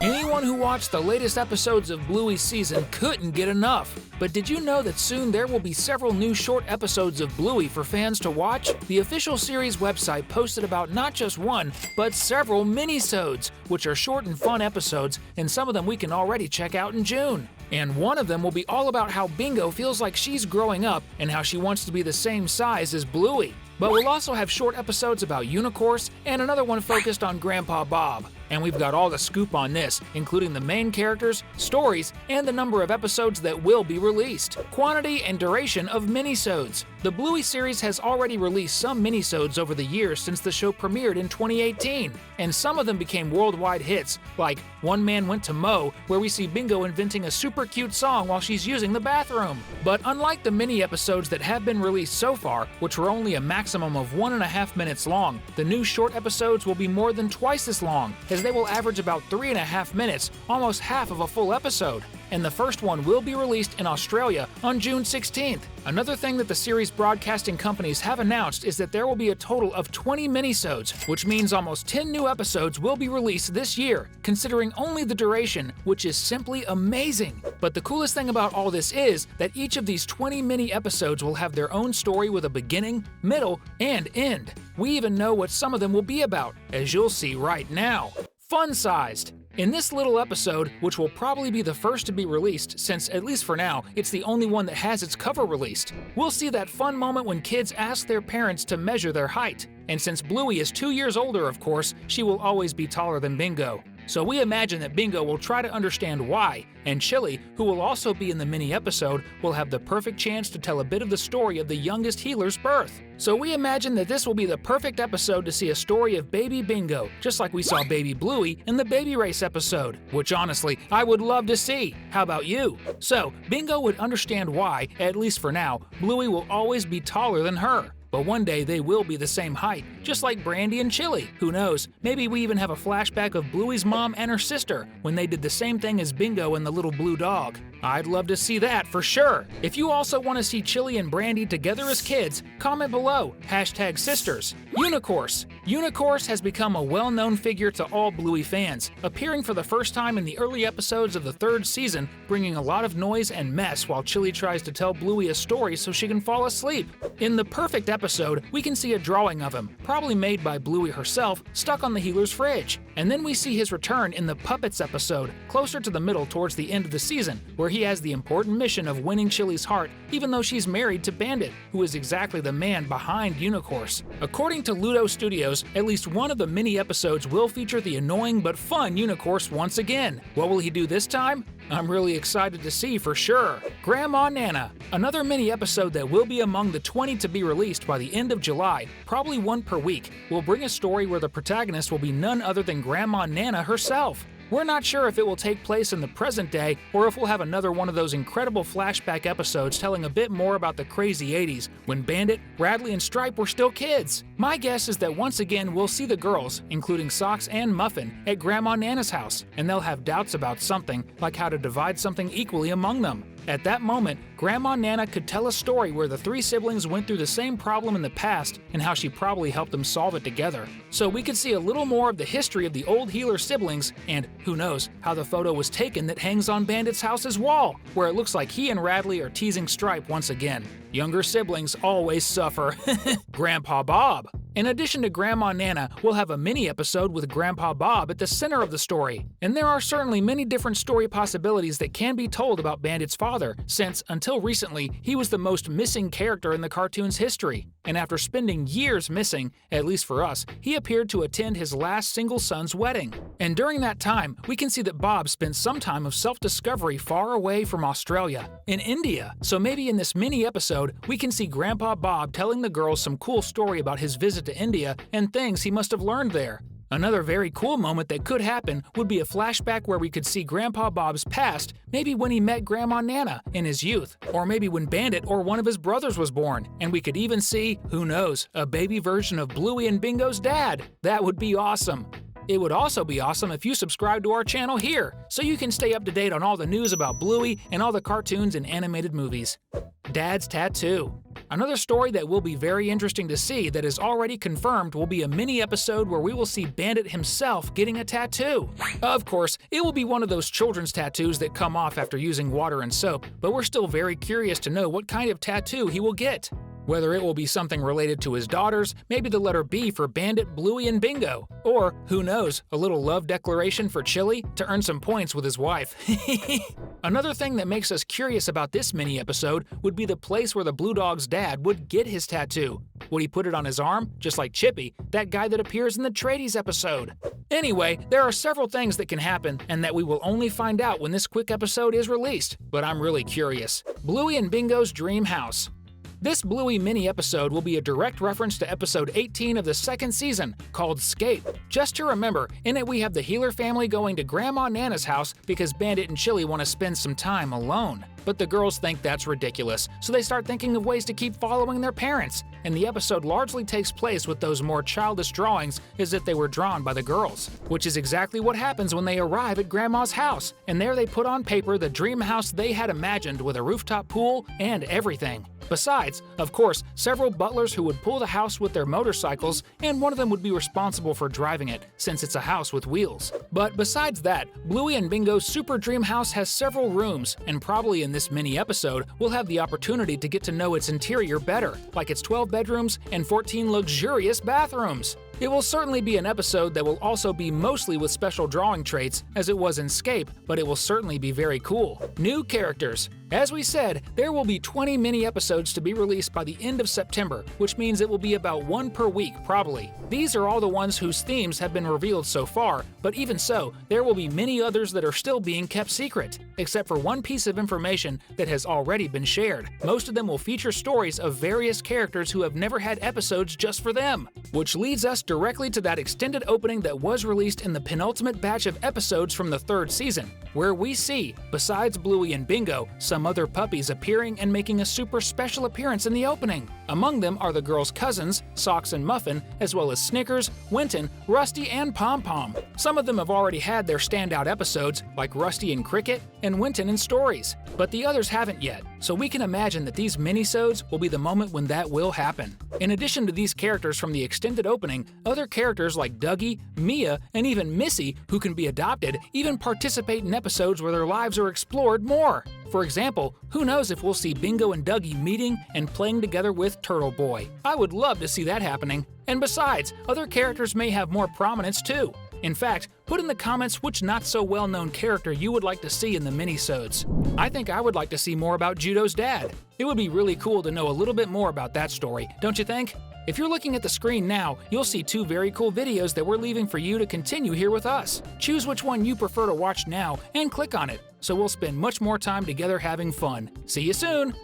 Anyone who watched the latest episodes of Bluey's season couldn't get enough. But did you know that soon there will be several new short episodes of Bluey for fans to watch? The official series website posted about not just one, but several minisodes, which are short and fun episodes, and some of them we can already check out in June. And one of them will be all about how Bingo feels like she's growing up and how she wants to be the same size as Bluey. But we'll also have short episodes about Unicorse and another one focused on Grandpa Bob. And we've got all the scoop on this, including the main characters, stories, and the number of episodes that will be released, quantity and duration of minisodes. The Bluey series has already released some minisodes over the years since the show premiered in 2018, and some of them became worldwide hits, like One Man Went to Mow, where we see Bingo inventing a super cute song while she's using the bathroom. But unlike the mini episodes that have been released so far, which were only a maximum of 1.5 minutes long, the new short episodes will be more than twice as long, as they will average about 3.5 minutes, almost half of a full episode. And the first one will be released in Australia on June 16th. Another thing that the series broadcasting companies have announced is that there will be a total of 20 minisodes, which means almost 10 new episodes will be released this year, considering only the duration, which is simply amazing. But the coolest thing about all this is that each of these 20 mini episodes will have their own story with a beginning, middle, and end. We even know what some of them will be about, as you'll see right now. Fun-sized. In this little episode, which will probably be the first to be released since, at least for now, it's the only one that has its cover released, we'll see that fun moment when kids ask their parents to measure their height. And since Bluey is 2 years older, of course, she will always be taller than Bingo. So we imagine that Bingo will try to understand why, and Chili, who will also be in the mini episode, will have the perfect chance to tell a bit of the story of the youngest healer's birth. So we imagine that this will be the perfect episode to see a story of baby Bingo, just like we saw baby Bluey in the Baby Race episode, which honestly, I would love to see. How about you? So, Bingo would understand why, at least for now, Bluey will always be taller than her. But one day they will be the same height, just like Brandy and Chili. Who knows, maybe we even have a flashback of Bluey's mom and her sister when they did the same thing as Bingo and the little blue dog. I'd love to see that for sure. If you also want to see Chili and Brandy together as kids, comment below, #sisters. Unicorse. Unicorse has become a well-known figure to all Bluey fans, appearing for the first time in the early episodes of the 3rd season, bringing a lot of noise and mess while Chili tries to tell Bluey a story so she can fall asleep. In the perfect episode, we can see a drawing of him, probably made by Bluey herself, stuck on the healer's fridge. And then we see his return in the Puppets episode, closer to the middle towards the end of the season, where he has the important mission of winning Chili's heart, even though she's married to Bandit, who is exactly the man behind Unicorse. According to Ludo Studios, at least one of the mini episodes will feature the annoying but fun Unicorse once again. What will he do this time? I'm really excited to see for sure. Grandma Nana, another mini episode that will be among the 20 to be released by the end of July, probably one per week, will bring a story where the protagonist will be none other than Grandma Nana herself. We're not sure if it will take place in the present day or if we'll have another one of those incredible flashback episodes telling a bit more about the crazy 80s when Bandit, Radley, and Stripe were still kids. My guess is that once again we'll see the girls, including Socks and Muffin, at Grandma Nana's house, and they'll have doubts about something, like how to divide something equally among them. At that moment, Grandma Nana could tell a story where the 3 siblings went through the same problem in the past and how she probably helped them solve it together. So we could see a little more of the history of the old healer siblings and, who knows, how the photo was taken that hangs on Bandit's house's wall, where it looks like he and Radley are teasing Stripe once again. Younger siblings always suffer. Grandpa Bob. In addition to Grandma Nana, we'll have a mini episode with Grandpa Bob at the center of the story. And there are certainly many different story possibilities that can be told about Bandit's father, since, until recently, he was the most missing character in the cartoon's history. And after spending years missing, at least for us, he appeared to attend his last single son's wedding. And during that time, we can see that Bob spent some time of self-discovery far away from Australia, in India. So maybe in this mini episode, we can see Grandpa Bob telling the girls some cool story about his visit to India and things he must have learned there. Another very cool moment that could happen would be a flashback where we could see Grandpa Bob's past, maybe when he met Grandma Nana in his youth, or maybe when Bandit or one of his brothers was born, and we could even see, who knows, a baby version of Bluey and Bingo's dad. That would be awesome. It would also be awesome if you subscribe to our channel here, so you can stay up to date on all the news about Bluey and all the cartoons and animated movies. Dad's Tattoo. Another story that will be very interesting to see that is already confirmed will be a mini episode where we will see Bandit himself getting a tattoo. Of course, it will be one of those children's tattoos that come off after using water and soap, but we're still very curious to know what kind of tattoo he will get. Whether it will be something related to his daughters, maybe the letter B for Bandit, Bluey, and Bingo. Or, who knows, a little love declaration for Chili to earn some points with his wife. Another thing that makes us curious about this mini episode would be the place where the Blue Dog's dad would get his tattoo. Would he put it on his arm, just like Chippy, that guy that appears in the Tradies episode? Anyway, there are several things that can happen and that we will only find out when this quick episode is released, but I'm really curious. Bluey and Bingo's Dream House. This Bluey mini-episode will be a direct reference to episode 18 of the second season, called Scape. Just to remember, in it we have the Healer family going to Grandma Nana's house because Bandit and Chili want to spend some time alone. But the girls think that's ridiculous, so they start thinking of ways to keep following their parents, and the episode largely takes place with those more childish drawings as if they were drawn by the girls. Which is exactly what happens when they arrive at Grandma's house, and there they put on paper the dream house they had imagined with a rooftop pool and everything. Besides, of course, several butlers who would pull the house with their motorcycles, and one of them would be responsible for driving it, since it's a house with wheels. But besides that, Bluey and Bingo's Super Dream House has several rooms, and probably in this mini-episode, we'll have the opportunity to get to know its interior better, like its 12 bedrooms and 14 luxurious bathrooms. It will certainly be an episode that will also be mostly with special drawing traits, as it was in Scape, but it will certainly be very cool. New characters. As we said, there will be 20 mini-episodes to be released by the end of September, which means it will be about one per week, probably. These are all the ones whose themes have been revealed so far, but even so, there will be many others that are still being kept secret, except for one piece of information that has already been shared. Most of them will feature stories of various characters who have never had episodes just for them, which leads us directly to that extended opening that was released in the penultimate batch of episodes from the third season, where we see, besides Bluey and Bingo, some other puppies appearing and making a super special appearance in the opening. Among them are the girls' cousins, Socks and Muffin, as well as Snickers, Winton, Rusty, and Pom Pom. Some of them have already had their standout episodes, like Rusty and Cricket and Winton in Stories, but the others haven't yet, so we can imagine that these minisodes will be the moment when that will happen. In addition to these characters from the extended opening, other characters like Dougie, Mia, and even Missy, who can be adopted, even participate in episodes where their lives are explored more. For example, who knows if we'll see Bingo and Dougie meeting and playing together with Turtle Boy. I would love to see that happening. And besides, other characters may have more prominence too. In fact, put in the comments which not-so-well-known character you would like to see in the minisodes. I think I would like to see more about Judo's dad. It would be really cool to know a little bit more about that story, don't you think? If you're looking at the screen now, you'll see two very cool videos that we're leaving for you to continue here with us. Choose which one you prefer to watch now and click on it, so we'll spend much more time together having fun. See you soon!